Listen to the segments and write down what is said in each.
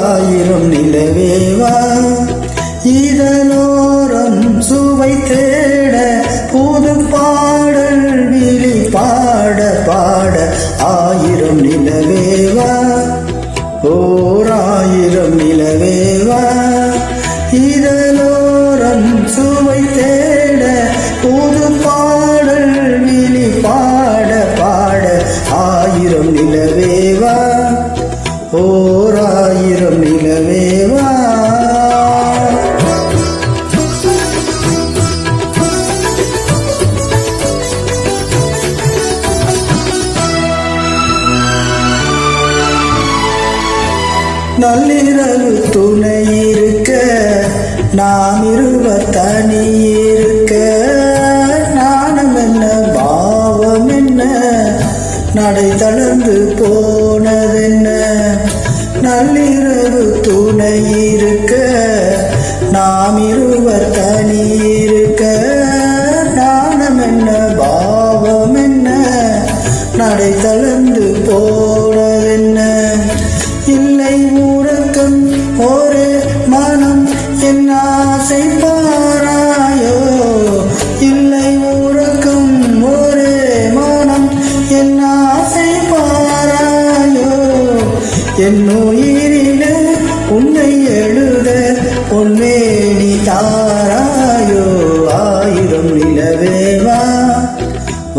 ஆயிரம் நிலவேவா இதனோரம் சுவை தேட புது பாடல் விழி பாட பாட ஆயிரம் நிலவேவா ஓர் ஆயிரம் நிலவேவா இதனோரம் சுவை தேட புது பாடல் விழி பாட பாட ஆயிரம் நிலவேவா ஓர் ஆயிரம் நிலவேவா நள்ளிரவு துணை இருக்க நாம் இருவர் தனி இருக்க நாணம் என்ன பாவம் என்ன நடை தளர்ந்து போனதென்ன நள்ளிரவு துணை இருக்க நாம் இருவர் தனி இருக்க நாணம் என்ன பாவம் என்ன நடை தளர்ந்து போனதென்ன இல்லை உறக்கம் ஒரு மனம் என் ஆசை பாராயோ இல்லை உறக்கம் ஒரு மனம் என் ஆசை பாராயோ என் உயிரில உன்னை எழுத பொன்மேனி தாராயோ ஆயிரம் நிலவேவா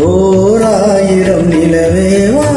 ஓர் ஆயிரம் நிலவேவா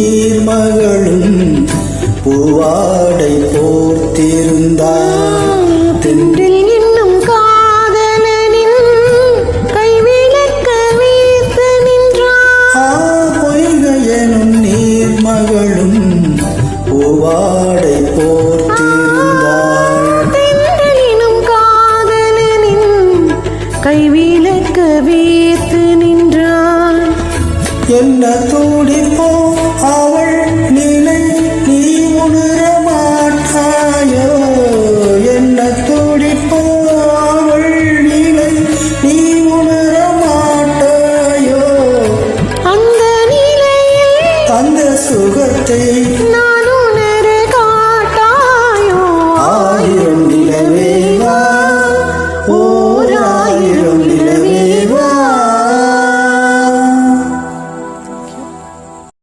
நீர்மகளும் பூவாடை போர்த்திருந்தார் தென்றில் இன்னும் காதலனின் கைவிளக்க வீர்த்து நின்றார் பொய்கையனும் நீர்மகளும் பூவாடை போர்த்திருந்தார் தென்றில் இன்னும் காதலனின் கைவிளக்க வீர்த்து நின்றார் என்ன துடிப்போ அவள் நிலை நீ உணர மாட்டாயோ என்ன துடிப்போ அவள் நிலை நீ உணர மாட்டாயோ அந்த நிலையில் அந்த சுகத்தை